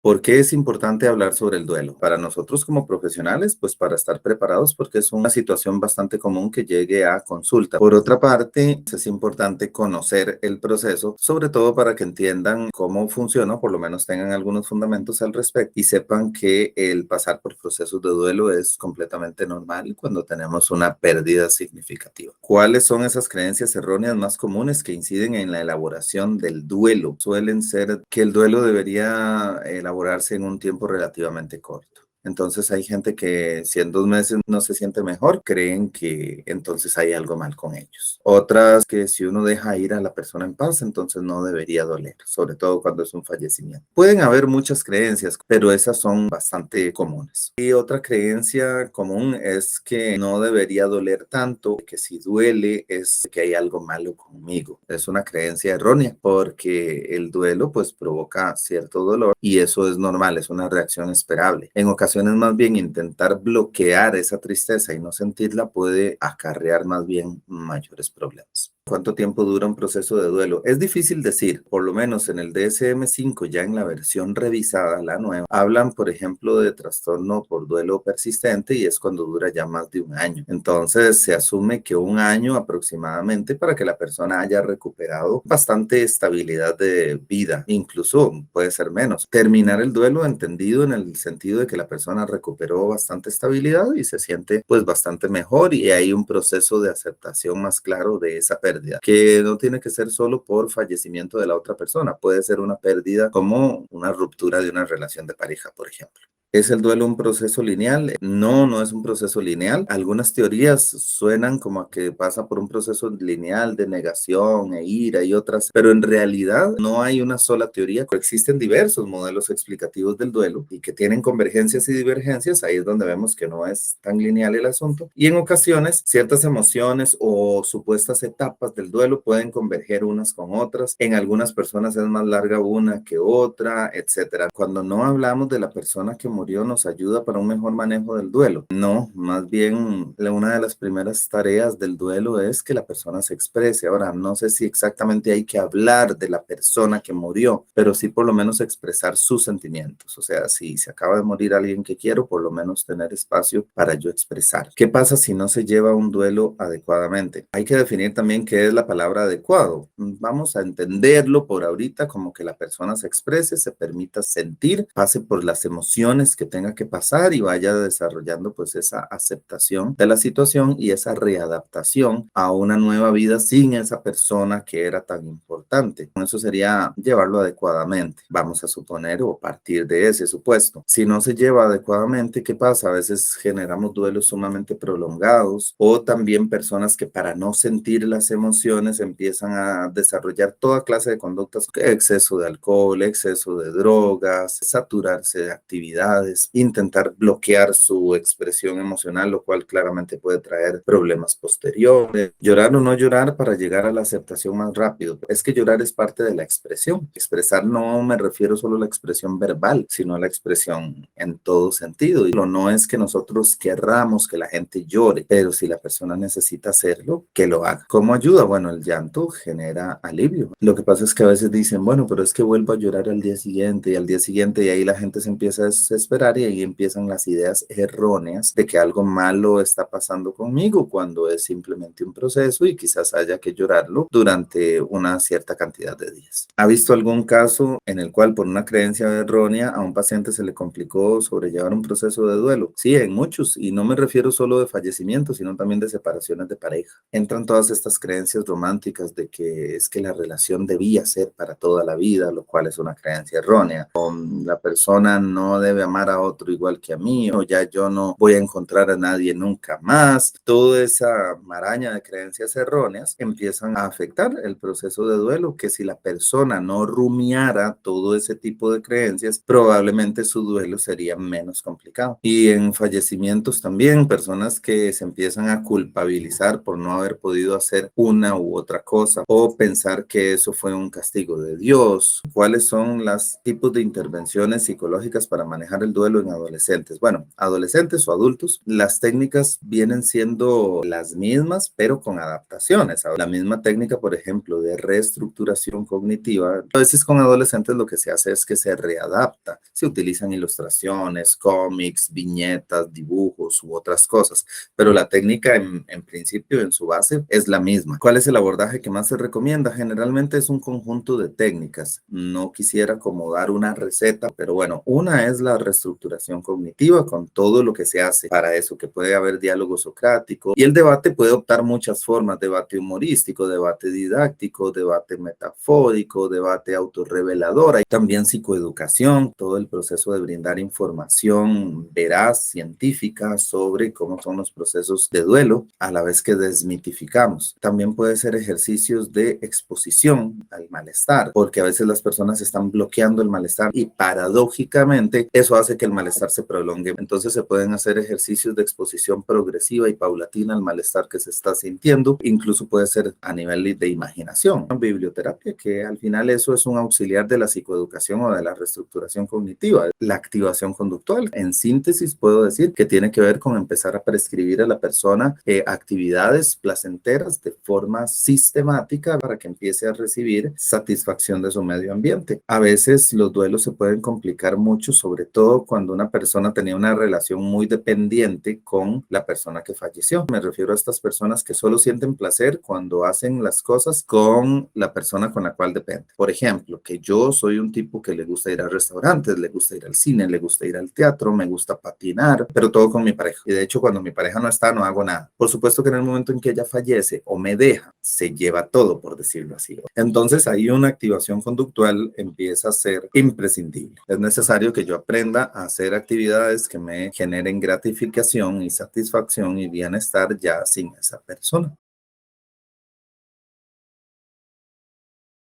¿Por qué es importante hablar sobre el duelo? Para nosotros como profesionales, pues para estar preparados porque es una situación bastante común que llegue a consulta. Por otra parte, es importante conocer el proceso, sobre todo para que entiendan cómo funciona, por lo menos tengan algunos fundamentos al respecto y sepan que el pasar por procesos de duelo es completamente normal cuando tenemos una pérdida significativa. ¿Cuáles son esas creencias erróneas más comunes que inciden en la elaboración del duelo? Suelen ser que el duelo debería elaborarse en un tiempo relativamente corto. Entonces hay gente que si en 2 meses no se siente mejor, creen que entonces hay algo mal con ellos. Otras que si uno deja ir a la persona en paz, entonces no debería doler, sobre todo cuando es un fallecimiento. Pueden haber muchas creencias, pero esas son bastante comunes. Y otra creencia común es que no debería doler tanto, que si duele es que hay algo malo conmigo. Es una creencia errónea porque el duelo pues provoca cierto dolor y eso es normal, es una reacción esperable. En ocasiones más bien intentar bloquear esa tristeza y no sentirla puede acarrear más bien mayores problemas. ¿Cuánto tiempo dura un proceso de duelo? Es difícil decir, por lo menos en el DSM-5, ya en la versión revisada, la nueva, hablan, por ejemplo, de trastorno por duelo persistente y es cuando dura ya más de un año. Entonces, se asume que un año aproximadamente para que la persona haya recuperado bastante estabilidad de vida, incluso puede ser menos. Terminar el duelo entendido en el sentido de que la persona recuperó bastante estabilidad y se siente pues bastante mejor y hay un proceso de aceptación más claro de esa pérdida, que no tiene que ser solo por fallecimiento de la otra persona, puede ser una pérdida como una ruptura de una relación de pareja, por ejemplo. ¿Es el duelo un proceso lineal? No, no es un proceso lineal. Algunas teorías suenan como a que pasa por un proceso lineal de negación e ira y otras, pero en realidad no hay una sola teoría. Existen diversos modelos explicativos del duelo y que tienen convergencias y divergencias. Ahí es donde vemos que no es tan lineal el asunto. Y en ocasiones, ciertas emociones o supuestas etapas del duelo pueden converger unas con otras. En algunas personas es más larga una que otra, etcétera. Cuando no hablamos de la persona que murió, nos ayuda para un mejor manejo del duelo. No, más bien una de las primeras tareas del duelo es que la persona se exprese. Ahora, no sé si exactamente hay que hablar de la persona que murió, pero sí por lo menos expresar sus sentimientos. O sea, si se acaba de morir alguien que quiero, por lo menos tener espacio para yo expresar. ¿Qué pasa si no se lleva un duelo adecuadamente? Hay que definir también qué es la palabra adecuado. Vamos a entenderlo por ahorita como que la persona se exprese, se permita sentir, pase por las emociones que tenga que pasar y vaya desarrollando pues esa aceptación de la situación y esa readaptación a una nueva vida sin esa persona que era tan importante. Eso sería llevarlo adecuadamente, vamos a suponer o partir de ese supuesto. Si no se lleva adecuadamente, ¿qué pasa? A veces generamos duelos sumamente prolongados o también personas que para no sentir las emociones empiezan a desarrollar toda clase de conductas, exceso de alcohol, exceso de drogas, saturarse de actividades, intentar bloquear su expresión emocional, lo cual claramente puede traer problemas posteriores. Llorar o no llorar para llegar a la aceptación más rápido. Es que llorar es parte de la expresión. Expresar no me refiero solo a la expresión verbal, sino a la expresión en todo sentido. Y lo no es que nosotros querramos que la gente llore, pero si la persona necesita hacerlo, que lo haga. ¿Cómo ayuda? Bueno, el llanto genera alivio. Lo que pasa es que a veces dicen, bueno, pero es que vuelvo a llorar al día siguiente y al día siguiente y ahí la gente se empieza a desesperar y ahí empiezan las ideas erróneas de que algo malo está pasando conmigo cuando es simplemente un proceso y quizás haya que llorarlo durante una cierta cantidad de días. ¿Ha visto algún caso en el cual por una creencia errónea a un paciente se le complicó sobrellevar un proceso de duelo? Sí, en muchos, y no me refiero solo de fallecimientos, sino también de separaciones de pareja. Entran todas estas creencias románticas de que es que la relación debía ser para toda la vida, lo cual es una creencia errónea. O la persona no debe amar a otro igual que a mí, o ya yo no voy a encontrar a nadie nunca más. Toda esa maraña de creencias erróneas empiezan a afectar el proceso de duelo, que si la persona no rumiara todo ese tipo de creencias, probablemente su duelo sería menos complicado. Y en fallecimientos también, personas que se empiezan a culpabilizar por no haber podido hacer una u otra cosa, o pensar que eso fue un castigo de Dios. ¿Cuáles son los tipos de intervenciones psicológicas para manejar el duelo en adolescentes. Bueno, adolescentes o adultos, las técnicas vienen siendo las mismas, pero con adaptaciones. La misma técnica, por ejemplo, de reestructuración cognitiva, a veces con adolescentes lo que se hace es que se readapta. Se utilizan ilustraciones, cómics, viñetas, dibujos u otras cosas, pero la técnica en principio, en su base, es la misma. ¿Cuál es el abordaje que más se recomienda? Generalmente es un conjunto de técnicas. No quisiera como dar una receta, pero bueno, una es la reestructuración cognitiva con todo lo que se hace para eso, que puede haber diálogo socrático y el debate puede optar muchas formas: debate humorístico, debate didáctico, debate metafórico, debate autorrevelador. Hay también psicoeducación, todo el proceso de brindar información veraz, científica sobre cómo son los procesos de duelo, a la vez que desmitificamos. También puede ser ejercicios de exposición al malestar, porque a veces las personas están bloqueando el malestar y paradójicamente eso hace que el malestar se prolongue. Entonces se pueden hacer ejercicios de exposición progresiva y paulatina al malestar que se está sintiendo. Incluso puede ser a nivel de imaginación. Biblioterapia, que al final eso es un auxiliar de la psicoeducación o de la reestructuración cognitiva. La activación conductual, en síntesis, puedo decir que tiene que ver con empezar a prescribir a la persona actividades placenteras de forma sistemática para que empiece a recibir satisfacción de su medio ambiente. A veces los duelos se pueden complicar mucho, sobre todo cuando una persona tenía una relación muy dependiente con la persona que falleció. Me refiero a estas personas que solo sienten placer cuando hacen las cosas con la persona con la cual depende. Por ejemplo, que yo soy un tipo que le gusta ir a restaurantes, le gusta ir al cine, le gusta ir al teatro, me gusta patinar, pero todo con mi pareja. Y de hecho, cuando mi pareja no está, no hago nada. Por supuesto que en el momento en que ella fallece o me deja, se lleva todo, por decirlo así. Entonces, ahí una activación conductual empieza a ser imprescindible. Es necesario que yo aprenda a hacer actividades que me generen gratificación y satisfacción y bienestar ya sin esa persona.